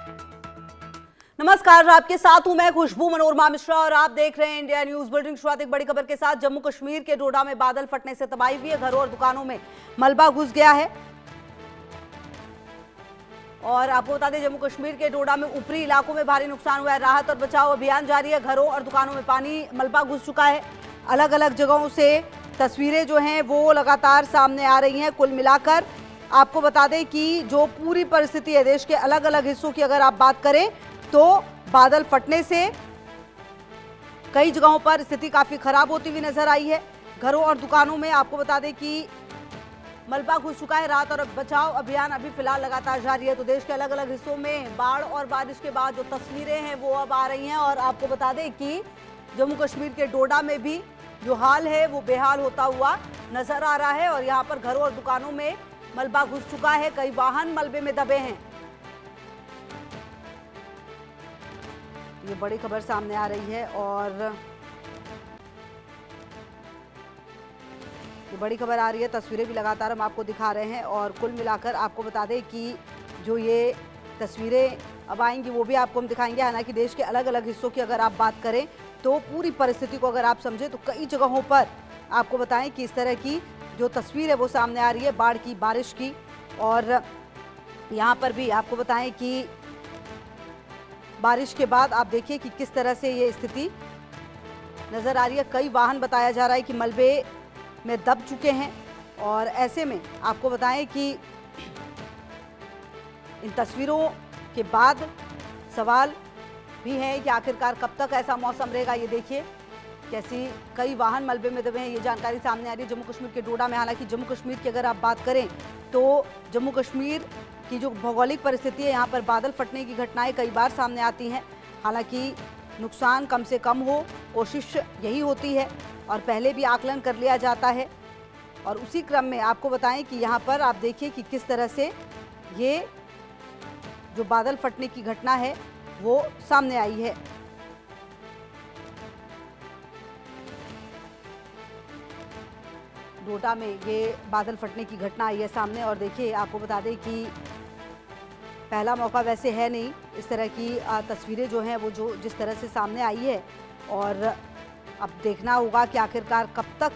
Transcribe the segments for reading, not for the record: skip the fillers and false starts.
नमस्कार, आपके साथ हूं मैं खुशबू मनोरमा मिश्रा और आप देख रहे हैं इंडिया न्यूज बुलेटिन। शुरुआत एक बड़ी खबर के साथ। जम्मू कश्मीर के डोडा में बादल फटने से तबाही हुई है। घरों और दुकानों में मलबा घुस गया है और आपको बता दें जम्मू कश्मीर के डोडा में ऊपरी इलाकों में भारी नुकसान हुआ है। राहत और बचाव अभियान जारी है। घरों और दुकानों में पानी मलबा घुस चुका है। अलग अलग जगहों से तस्वीरें जो हैं वो लगातार सामने आ रही हैं। कुल मिलाकर आपको बता दें कि जो पूरी परिस्थिति है देश के अलग अलग हिस्सों की अगर आप बात करें तो बादल फटने से कई जगहों पर स्थिति काफी खराब होती हुई नजर आई है। घरों और दुकानों में आपको बता दें कि मलबा घुस चुका है। राहत और बचाव अभियान अभी फिलहाल लगातार जारी है। तो देश के अलग अलग हिस्सों में बाढ़ और बारिश के बाद जो तस्वीरें हैं वो अब आ रही हैं और आपको बता दें कि जम्मू कश्मीर के डोडा में भी जो हाल है वो बेहाल होता हुआ नजर आ रहा है और यहाँ पर घरों और दुकानों में मलबा घुस चुका है। कई वाहन मलबे में दबे हैं। ये बड़ी खबर सामने आ रही है और ये बड़ी खबर आ रही है। तस्वीरें भी लगातार हम आपको दिखा रहे हैं और कुल मिलाकर आपको बता दें कि जो ये तस्वीरें अब आएंगी वो भी आपको हम दिखाएंगे। हालांकि देश के अलग अलग हिस्सों की अगर आप बात करें तो पूरी परिस्थिति को अगर आप समझें तो कई जगहों पर आपको बताएं कि इस तरह की जो तस्वीर है वो सामने आ रही है बाढ़ की, बारिश की। और यहाँ पर भी आपको बताएं कि बारिश के बाद आप देखिए कि किस तरह से ये स्थिति नजर आ रही है। कई वाहन बताया जा रहा है कि मलबे में दब चुके हैं और ऐसे में आपको बताएं कि इन तस्वीरों के बाद सवाल भी है कि आखिरकार कब तक ऐसा मौसम रहेगा। ये देखिए कैसी कई वाहन मलबे में दबे हैं। ये जानकारी सामने आ रही है जम्मू कश्मीर के डोडा में। हालांकि जम्मू कश्मीर की अगर आप बात करें तो जम्मू कश्मीर की जो भौगोलिक परिस्थिति है यहाँ पर बादल फटने की घटनाएं कई बार सामने आती हैं। हालांकि नुकसान कम से कम हो, कोशिश यही होती है और पहले भी आकलन कर लिया जाता है। और उसी क्रम में आपको बताएं कि यहाँ पर आप देखिए कि किस तरह से ये जो बादल फटने की घटना है वो सामने आई है। डोडा में ये बादल फटने की घटना आई है सामने और देखिए आपको बता दें कि पहला मौका वैसे है नहीं इस तरह की तस्वीरें जो हैं वो जो जिस तरह से सामने आई है। और अब देखना होगा कि आखिरकार कब तक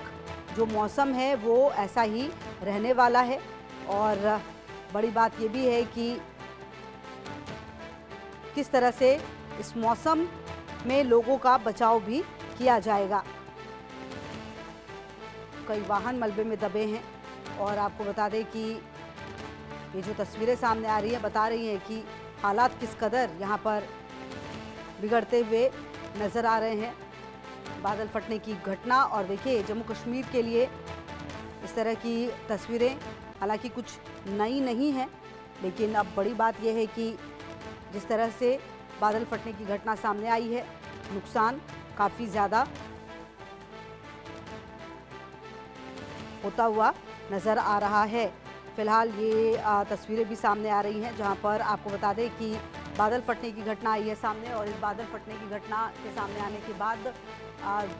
जो मौसम है वो ऐसा ही रहने वाला है। और बड़ी बात ये भी है कि किस तरह से इस मौसम में लोगों का बचाव भी किया जाएगा। कई वाहन मलबे में दबे हैं और आपको बता दें कि ये जो तस्वीरें सामने आ रही हैं बता रही हैं कि हालात किस कदर यहाँ पर बिगड़ते हुए नज़र आ रहे हैं। बादल फटने की घटना और देखिए जम्मू कश्मीर के लिए इस तरह की तस्वीरें हालांकि कुछ नई नहीं है, लेकिन अब बड़ी बात यह है कि जिस तरह से बादल फटने की घटना सामने आई है नुकसान काफ़ी ज़्यादा होता हुआ नज़र आ रहा है। फिलहाल ये तस्वीरें भी सामने आ रही हैं जहां पर आपको बता दें कि बादल फटने की घटना आई है सामने और इस बादल फटने की घटना के सामने आने के बाद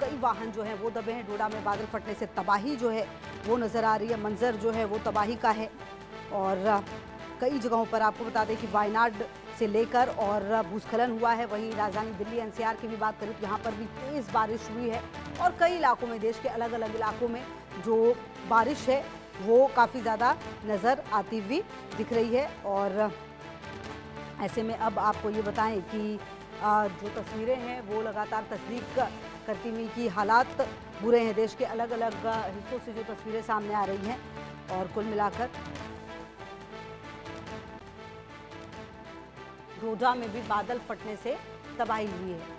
कई वाहन जो हैं वो दबे हैं। डोडा में बादल फटने से तबाही जो है वो नज़र आ रही है। मंजर जो है वो तबाही का है और कई जगहों पर आपको बता दें कि वायनाड से लेकर और भूस्खलन हुआ है। वहीं राजधानी दिल्ली एनसीआर की भी बात करें तो यहाँ पर भी तेज़ बारिश हुई है और कई इलाकों में देश के अलग अलग इलाकों में जो बारिश है वो काफ़ी ज़्यादा नज़र आती हुई दिख रही है। और ऐसे में अब आपको ये बताएं कि जो तस्वीरें हैं वो लगातार तस्दीक करती हुई कि हालात बुरे हैं। देश के अलग अलग हिस्सों से जो तस्वीरें सामने आ रही हैं और कुल मिलाकर डोडा में भी बादल फटने से तबाही हुई है।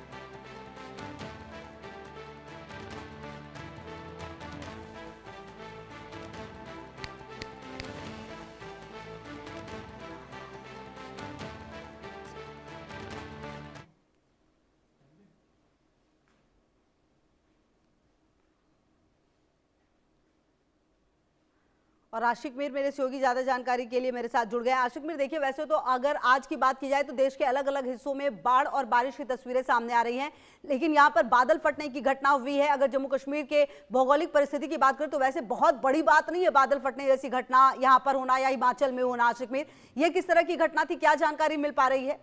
और आशिक मीर मेरे सहयोगी ज्यादा जानकारी के लिए मेरे साथ जुड़ गए। आशिक मीर, देखिए वैसे तो अगर आज की बात की जाए तो देश के अलग अलग हिस्सों में बाढ़ और बारिश की तस्वीरें सामने आ रही हैं, लेकिन यहाँ पर बादल फटने की घटना हुई है। अगर जम्मू कश्मीर के भौगोलिक परिस्थिति की बात करें तो वैसे बहुत बड़ी बात नहीं है बादल फटने जैसी घटना यहाँ पर होना या हिमाचल में होना। आशिक मीर, ये किस तरह की घटना थी, क्या जानकारी मिल पा रही है?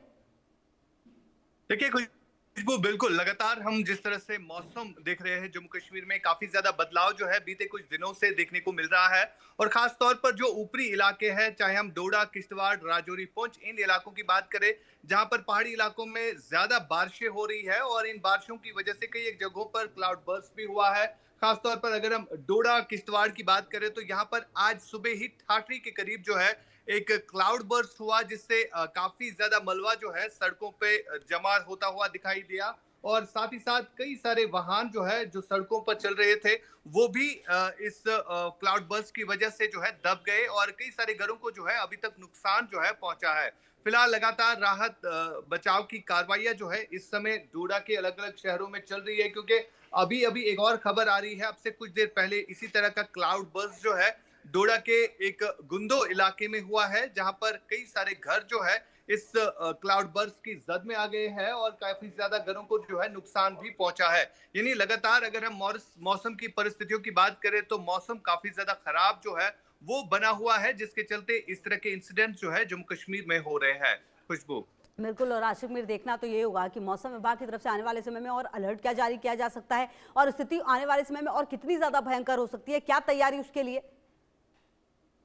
देखिए, खुशबू बिल्कुल लगातार हम जिस तरह से मौसम देख रहे हैं जम्मू कश्मीर में काफी ज्यादा बदलाव जो है बीते कुछ दिनों से देखने को मिल रहा है। और खास तौर पर जो ऊपरी इलाके हैं, चाहे हम डोडा, किश्तवाड़, राजौरी, पुंछ इन इलाकों की बात करें, जहां पर पहाड़ी इलाकों में ज्यादा बारिशें हो रही है और इन बारिशों की वजह से कई एक जगहों पर क्लाउड बर्स्ट भी हुआ है। खास तौर पर अगर हम डोडा, किश्तवाड़ की बात करें तो यहाँ पर आज सुबह ही ठाठरी के करीब जो है एक क्लाउड बर्स्ट हुआ, जिससे काफी ज्यादा मलबा जो है सड़कों पे जमा होता हुआ दिखाई दिया। और साथ ही साथ कई सारे वाहन जो है जो सड़कों पर चल रहे थे, वो भी इस क्लाउड बर्स्ट की वजह से जो है दब गए और कई सारे घरों को जो है अभी तक नुकसान जो है पहुंचा है। फिलहाल लगातार राहत बचाव की कार्रवाइयां जो है इस समय डोडा के अलग अलग शहरों में चल रही है, क्योंकि अभी अभी एक और खबर आ रही है, अब से कुछ देर पहले इसी तरह का क्लाउड बर्स्ट जो है डोडा के एक गुंदो इलाके में हुआ है, जहां पर कई सारे घर जो है इस क्लाउड बर्स्ट की जद में आ गए हैं और काफी ज्यादा घरों को जो है नुकसान भी पहुंचा है। यानी लगातार अगर हम मौसम की परिस्थितियों की बात करें तो मौसम काफी ज्यादा खराब जो है वो बना हुआ है, जिसके चलते इस तरह के इंसिडेंट जो है जम्मू कश्मीर में हो रहे हैं। खुशबू। बिल्कुल, और आशिक मीर देखना तो ये होगा कि मौसम विभाग की तरफ से आने वाले समय में और अलर्ट क्या जारी किया जा सकता है और स्थिति आने वाले समय में और कितनी ज्यादा भयंकर हो सकती है, क्या तैयारी उसके लिए।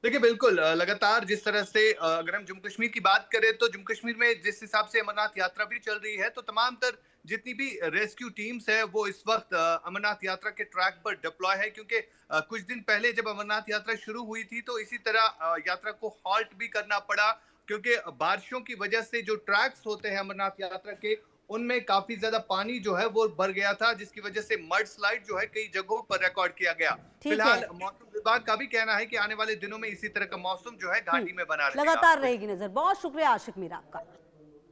देखिए बिल्कुल लगातार जिस तरह से अगर हम जम्मू कश्मीर की बात करें तो जम्मू कश्मीर में जिस हिसाब से अमरनाथ यात्रा भी चल रही है, तो तमाम तर जितनी भी रेस्क्यू टीम्स है वो इस वक्त अमरनाथ यात्रा के ट्रैक पर डिप्लॉय है, क्योंकि कुछ दिन पहले जब अमरनाथ यात्रा शुरू हुई थी तो इसी तरह यात्रा को हॉल्ट भी करना पड़ा, क्योंकि बारिशों की वजह से जो ट्रैक्स होते हैं अमरनाथ यात्रा के, उनमें काफी ज्यादा पानी जो है वो भर गया था, जिसकी वजह से मड स्लाइड जो है कई जगहों पर रिकॉर्ड किया गया। ठीक है। फिलहाल मौसम विभाग का भी कहना है कि आने वाले दिनों में इसी तरह का मौसम जो है घाटी में बना रहेगा। लगातार रहेगी नजर। बहुत शुक्रिया आशिक मीर आपका।